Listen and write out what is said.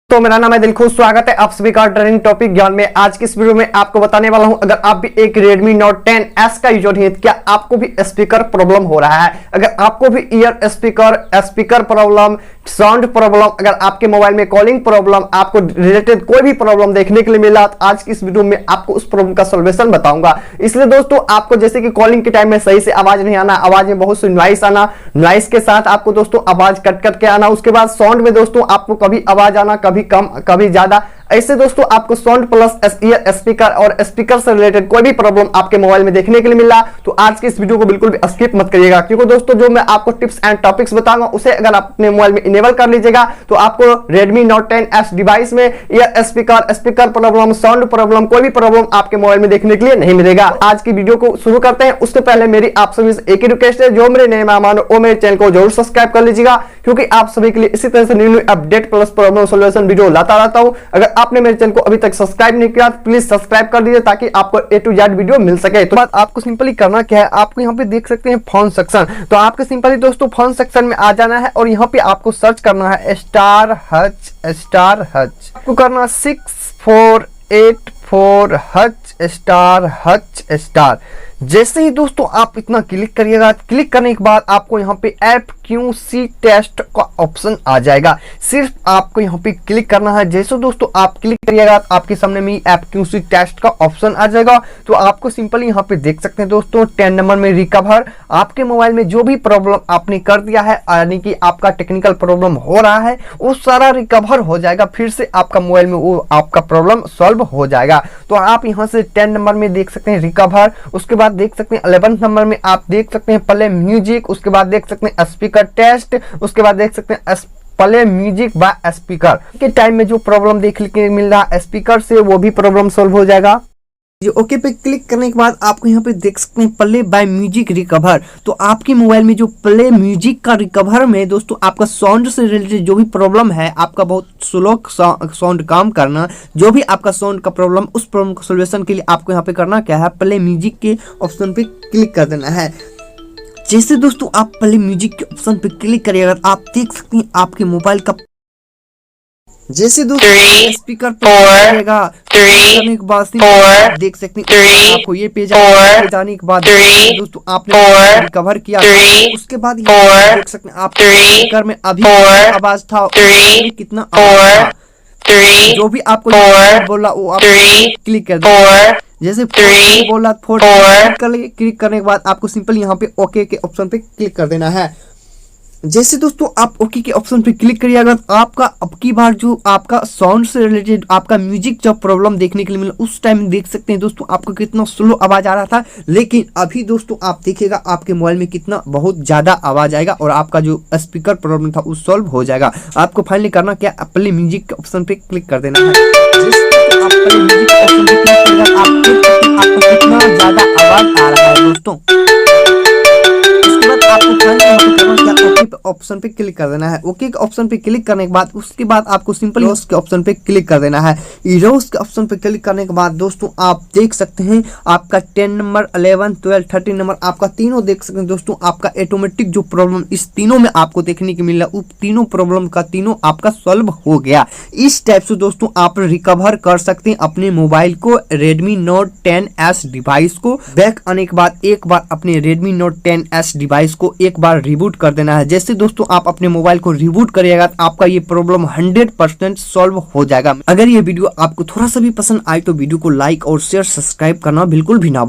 तो मेरा नाम है दिलखुश। स्वागत है आप सभी का ट्रेनिंग टॉपिक ज्ञान में। आज की इस वीडियो में आपको बताने वाला हूं, अगर आप भी एक Redmi Note 10S का यूजर हैं, क्या आपको भी स्पीकर प्रॉब्लम हो रहा है? अगर आपको भी year speaker problem, sound problem, अगर आपके मोबाइल में कॉलिंग प्रॉब्लम, आपको रिलेटेड कोई भी प्रॉब्लम देखने के लिए मिला, तो आज की इस वीडियो में आपको उस प्रॉब्लम का सॉल्यूशन बताऊंगा। इसलिए दोस्तों, आपको जैसे कि कॉलिंग के टाइम में सही से आवाज नहीं आना, आवाज में बहुत सी नॉइस आना, नॉइस के साथ आपको दोस्तों आवाज कट कट के आना, उसके बाद साउंड में दोस्तों आपको कभी आवाज आना, कभी कम कभी ज्यादा, ऐसे दोस्तों आपको साउंड प्लस ईयर स्पीकर और स्पीकर से रिलेटेड कोई भी प्रॉब्लम आपके मोबाइल में देखने के लिए मिला, तो आज की इस वीडियो को बिल्कुल भी स्किप मत करिएगा, क्योंकि दोस्तों जो मैं आपको टिप्स एंड टॉपिक्स बताऊंगा उसे अगर आप अपने मोबाइल में इनेबल कर लीजिएगा तो आपको Redmi Note 10S डिवाइस में year speaker problem, sound problem, कोई भी प्रॉब्लम आपके मोबाइल में देखने के लिए नहीं मिलेगा। आज की वीडियो को शुरू करते हैं। उससे पहले मेरी आप सभी से एक ही रिक्वेस्ट है, जो मेरे नए मेहमान हो वो मेरे चैनल को जरूर सब्सक्राइब कर लीजिएगा, क्योंकि आप सभी के लिए इसी तरह से new update plus problem solution video लाता रहता हूं। अगर आपने मेरे चैनल को अभी तक सब्सक्राइब नहीं किया तो प्लीज सब्सक्राइब कर दीजिए, ताकि आपको A to Z वीडियो मिल सके। तो बात आपको सिंपली करना क्या है, आपको यहाँ पे देख सकते हैं फोन सेक्शन, तो आपको सिंपली दोस्तों फोन सेक्शन में आ जाना है और यहाँ पे आपको सर्च करना है स्टार हच। आपको करना 6484 हच *. जैसे ही दोस्तों आप इतना क्लिक करिएगा, क्लिक करने के बाद आपको यहाँ पे FQC टेस्ट का ऑप्शन आ जाएगा। सिर्फ आपको यहाँ पे क्लिक करना है। जैसे दोस्तों आप क्लिक करिएगा आपके सामने में FQC टेस्ट का ऑप्शन आ जाएगा। तो आपको सिंपली यहाँ पे देख सकते हैं दोस्तों 10 नंबर में रिकवर, आपके मोबाइल में जो भी प्रॉब्लम आपने कर दिया है, यानी कि आपका टेक्निकल प्रॉब्लम हो रहा है, वो सारा रिकवर हो जाएगा। फिर से आपका मोबाइल में वो आपका प्रॉब्लम सॉल्व हो जाएगा। तो आप यहाँ से 10 नंबर में देख सकते हैं रिकवर, उसके बाद देख सकते हैं 11 नंबर में आप देख सकते हैं प्ले म्यूजिक, उसके बाद देख सकते हैं स्पीकर टेस्ट, उसके बाद देख सकते हैं प्ले म्यूजिक बाय स्पीकर। के टाइम में जो प्रॉब्लम देखने के मिल रहा है स्पीकर से, वो भी प्रॉब्लम सॉल्व हो जाएगा। ओके पे क्लिक करने के बाद आपको यहाँ पे देख सकते हैं प्ले बाय म्यूजिक रिकवर। तो आपके मोबाइल में जो प्ले म्यूजिक का रिकवर में दोस्तों आपका साउंड से रिलेटेड जो भी प्रॉब्लम है, आपका बहुत स्लो साउंड काम करना, जो भी आपका साउंड का प्रॉब्लम, उस प्रॉब्लम का सोल्यूशन के लिए आपको यहाँ पे करना क्या है, प्ले म्यूजिक के ऑप्शन पे क्लिक कर देना है। जैसे दोस्तों आप प्ले म्यूजिक के ऑप्शन पे क्लिक करिएगा, आप देख सकते हैं आपके मोबाइल का, जैसे दोस्तों स्पीकर करने के बाद देख सकते हैं आपको ये पेज जाने के बाद दोस्तों आपने रिकवर किया। उसके बाद देख सकते हैं आप स्पीकर में अभी आवाज था, कितना आवाज था, जो भी आपको बोला वो आप क्लिक कर दो। जैसे बोला 4 क्लिक करने के बाद आपको सिंपल यहाँ पे ओके के ऑप्शन पे क्लिक कर देना है। जैसे दोस्तों आप ओके के ऑप्शन पे क्लिक करिएगा, आपका अब की बार जो आपका साउंड से रिलेटेड आपका म्यूजिक जब प्रॉब्लम देखने के लिए मिला, उस टाइम देख सकते हैं दोस्तों आपको कितना स्लो आवाज आ रहा था, लेकिन अभी दोस्तों आप देखिएगा आपके मोबाइल में कितना बहुत ज्यादा आवाज आएगा और आपका जो स्पीकर प्रॉब्लम था वो सॉल्व हो जाएगा। आपको फाइनली करना क्या, प्ले म्यूजिक के ऑप्शन पे क्लिक कर देना है। आपको कितना ज्यादा आवाज आ रहा है दोस्तों, आपको ऑप्शन पे क्लिक कर देना है। ओके के ऑप्शन पे क्लिक करने के बाद उसके बाद आपको सिंपली उसके ऑप्शन पे क्लिक कर देना है। इरोस के ऑप्शन पे क्लिक करने के बाद दोस्तों आप देख सकते हैं आपका 10 नंबर, 11, 12, 13 नंबर, आपका तीनों देख सकते हैं दोस्तों। आपका ऑटोमेटिक जो प्रॉब्लम इस तीनों में आपको देखने को मिल रहा है, उस तीनों प्रॉब्लम का तीनों आपका सॉल्व हो गया। इस टाइप से दोस्तों आप रिकवर कर सकते हैं अपने मोबाइल को, Redmi Note 10S डिवाइस को। बैक आने के बाद एक बार अपने Redmi Note 10S डिवाइस को एक बार रिबूट कर देना है। जैसे दोस्तों आप अपने मोबाइल को रिबूट करिएगा तो आपका ये प्रॉब्लम 100% सॉल्व हो जाएगा। अगर ये वीडियो आपको थोड़ा सा भी पसंद आए तो वीडियो को लाइक और शेयर, सब्सक्राइब करना बिल्कुल भी ना